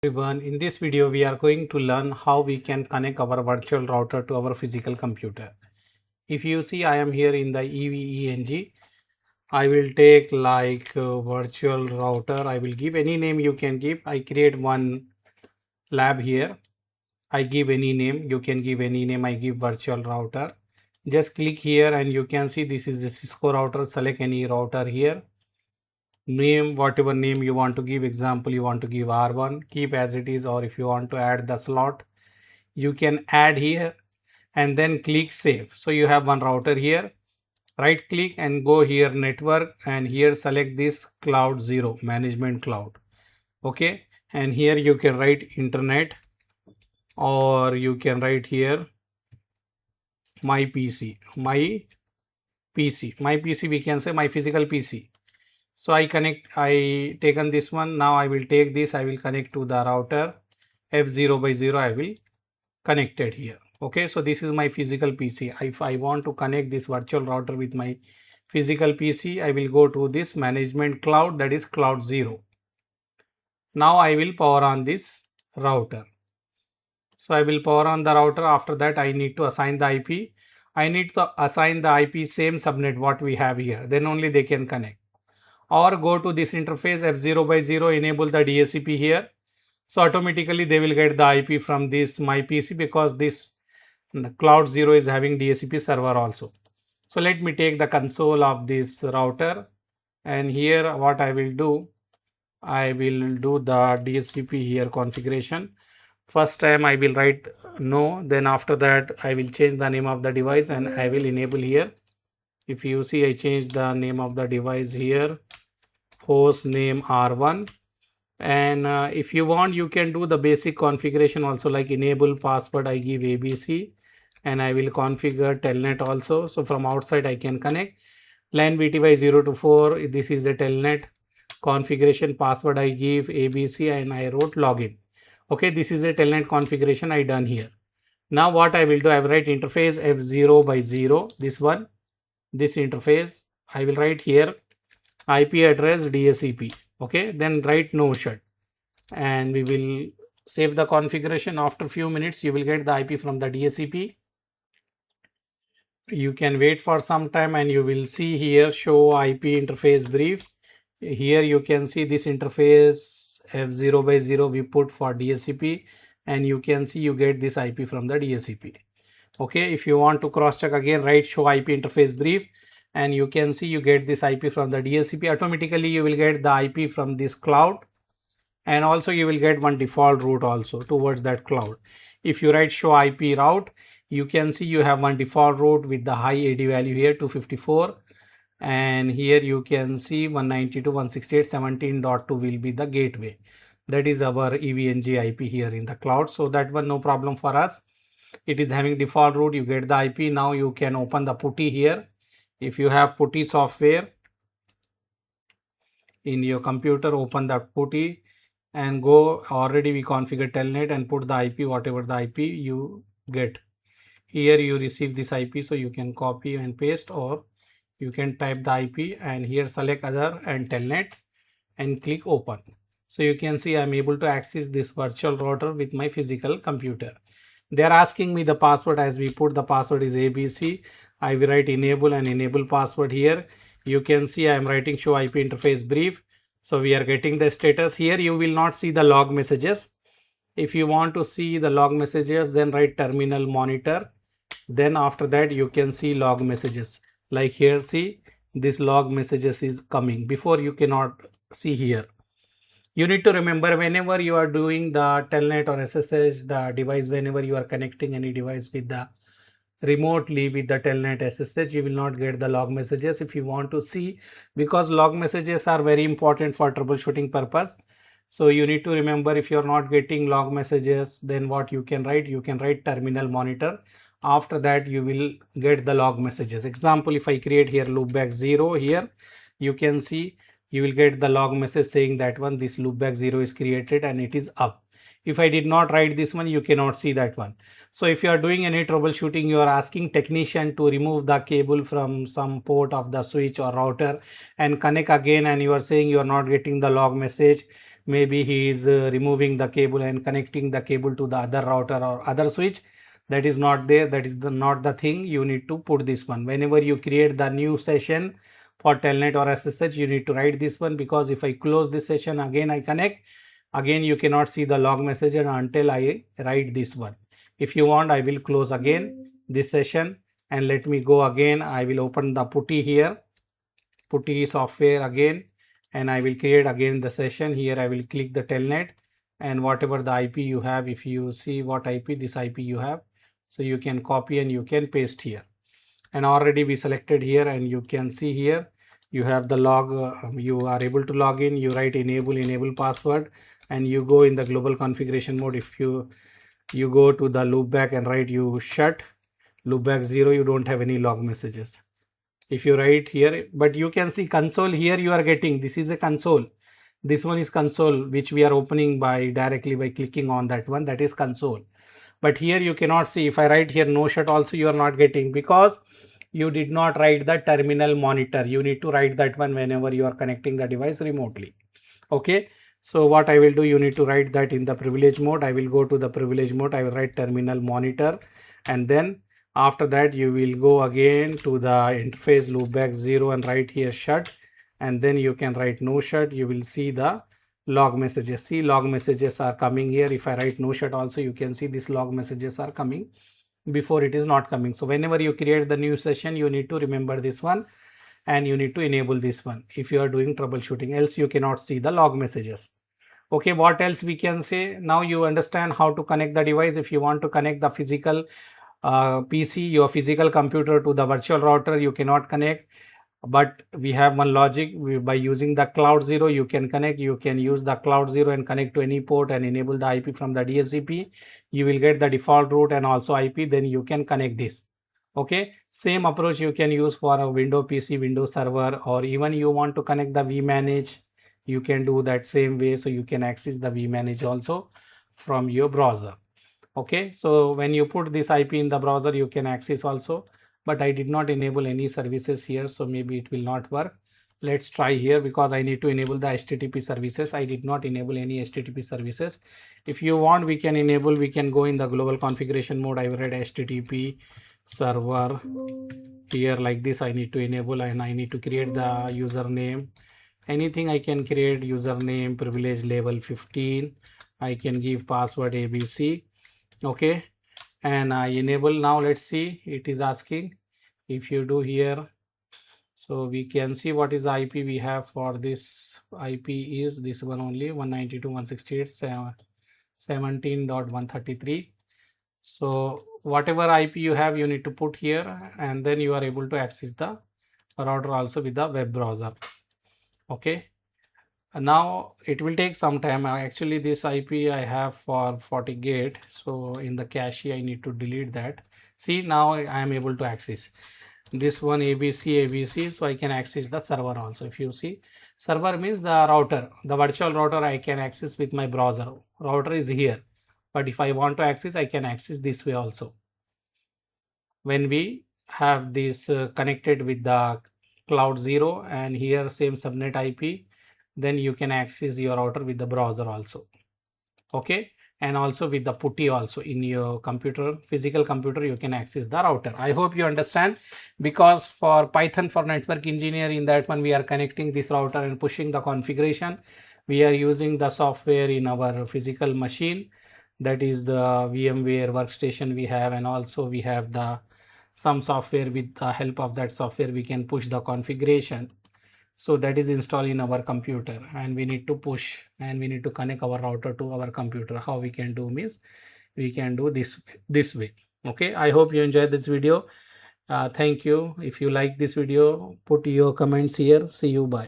Everyone, in this video we are going to learn how we can connect our virtual router to our physical computer. If you see, I am here in the EVENG. I will take like virtual router. I will give any name you can give. I create one lab here. I give any name. You can give any name. I give virtual router. Just click here and you can see this is the Cisco router. Select any router here. Name whatever name you want to give. Example, you want to give R1, keep as it is, or if you want to add the slot, you can add here and then click save. So you have one router here. Right click and go here network, and here select this cloud 0 management cloud. Okay, and here you can write internet, or you can write here my PC we can say my physical PC. So I taken this one. Now I will take this, I will connect to the router F0/0. I will connect it here. Okay, so this is my physical PC. If I want to connect this virtual router with my physical PC, I will go to this management cloud, that is cloud 0. Now I will power on this router. So I will power on the router. After that I need to assign the IP. I need to assign the IP same subnet what we have here, then only they can connect. Or go to this interface F0/0, enable the DHCP here. So automatically they will get the IP from this my PC, because this cloud 0 is having DHCP server also. So let me take the console of this router, and here what I will do, I will do the DHCP here configuration. First time I will write no, then after that I will change the name of the device and I will enable here. If you see, I changed the name of the device here, host name R1. And if you want, you can do the basic configuration also, like enable password I give ABC, and I will configure Telnet also. So from outside I can connect LAN BTY 0 to 4. This is a Telnet configuration. Password I give ABC and I wrote login. Okay, this is a Telnet configuration I done here. Now what I will do, I will write interface F0/0, this one, this interface. I will write here IP address DHCP. Okay, then write no shut, and we will save the configuration. After few minutes you will get the IP from the DHCP. You can wait for some time and you will see here show IP interface brief. Here you can see this interface F0/0 we put for DHCP, and you can see you get this IP from the DHCP. Okay, if you want to cross check again, write show IP interface brief, and you can see you get this IP from the DHCP. Automatically you will get the IP from this cloud, and also you will get one default route also towards that cloud. If you write show IP route, you can see you have one default route with the high AD value here 254, and here you can see 192.168.17.2 will be the gateway. That is our EVNG IP here in the cloud. So that one no problem for us. It is having default route, you get the IP. Now you can open the PuTTY here. If you have PuTTY software in your computer, open the PuTTY and go. Already we configured Telnet and put the IP, whatever the IP you get. Here you receive this IP, so you can copy and paste, or you can type the IP and here select other and Telnet and click open. So you can see I'm able to access this virtual router with my physical computer. They are asking me the password. As we put the password is ABC, I will write enable and enable password here. You can see I am writing show IP interface brief. So we are getting the status here. You will not see the log messages. If you want to see the log messages, then write terminal monitor. Then after that you can see log messages. Like here, see this log messages is coming. Before you cannot see here. You need to remember, whenever you are doing the Telnet or SSH, the device, whenever you are connecting any device with the remotely with the Telnet SSH, you will not get the log messages if you want to see, because log messages are very important for troubleshooting purpose. So you need to remember, if you are not getting log messages, then what you can write, you can write terminal monitor. After that you will get the log messages. Example, if I create here loopback 0 here, you can see you will get the log message saying that one, this loopback 0 is created and it is up. If I did not write this one, you cannot see that one. So if you are doing any troubleshooting, you are asking technician to remove the cable from some port of the switch or router and connect again, and you are saying you are not getting the log message, maybe he is removing the cable and connecting the cable to the other router or other switch. That is not there. That is not the thing. You need to put this one. Whenever you create the new session for Telnet or SSH, you need to write this one, because if I close this session again, I connect again, you cannot see the log message until I write this one. If you want, I will close again this session and let me go again. I will open the putty here, putty software again, and I will create again the session. Here I will click the Telnet, and whatever the IP you have, if you see what IP, this IP you have, so you can copy and you can paste here. And already we selected here, and you can see here you have the log. You are able to log in. You write enable password, and you go in the global configuration mode. If you go to the loopback and write you shut loopback 0, you don't have any log messages. If you write here, but you can see console here, you are getting, this is a console. This one is console, which we are opening by directly by clicking on that one, that is console. But here you cannot see. If I write here no shut also, you are not getting, because you did not write the terminal monitor. You need to write that one whenever you are connecting the device remotely. Okay, so what I will do, you need to write that in the privilege mode. I will go to the privilege mode. I will write terminal monitor, and then after that you will go again to the interface loopback 0 and write here shut, and then you can write no shut. You will see the log messages. See, log messages are coming here. If I write no shut also, you can see these log messages are coming. Before it is not coming. So whenever you create the new session, you need to remember this one, and you need to enable this one if you are doing troubleshooting, else you cannot see the log messages. Okay, what else we can say? Now you understand how to connect the device. If you want to connect the physical PC, your physical computer, to the virtual router, you cannot connect. But we have one logic. By using the cloud 0, you can connect. You can use the cloud 0 and connect to any port and enable the IP from the DHCP. You will get the default route and also IP. Then you can connect this. Okay, same approach you can use for a Windows PC, Windows Server, or even you want to connect the vManage, you can do that same way. So you can access the vManage also from your browser. Okay, so when you put this IP in the browser, you can access also. But I did not enable any services here, so maybe it will not work. Let's try here, because I need to enable the HTTP services. I did not enable any HTTP services. If you want, we can enable. We can go in the global configuration mode. I will write HTTP server here like this. I need to enable, and I need to create the username. Anything I can create, username, privilege level 15. I can give password ABC. Okay, and I enable. Now let's see, it is asking. If you do here, so we can see what is the IP we have for this. IP is this one only, 192.168.17.133. so whatever IP you have, you need to put here, and then you are able to access the router also with the web browser. Okay, now it will take some time. Actually this IP I have for FortiGate, so in the cache I need to delete that. See, now I am able to access this one, ABC, so I can access the server also. If you see, server means the router, the virtual router I can access with my browser. Router is here, but if I want to access, I can access this way also. When we have this connected with the cloud 0, and here same subnet IP, then you can access your router with the browser also. Okay, and also with the putty also in your computer, physical computer, you can access the router. I hope you understand, because for Python for network engineer, in that one we are connecting this router and pushing the configuration. We are using the software in our physical machine, that is the VMware workstation we have, and also we have the some software. With the help of that software, we can push the configuration. So that is installed in our computer, and we need to push, and we need to connect our router to our computer. How we can do means, we can do this way. Okay, I hope you enjoyed this video. Thank you. If you like this video, put your comments here. See you. Bye.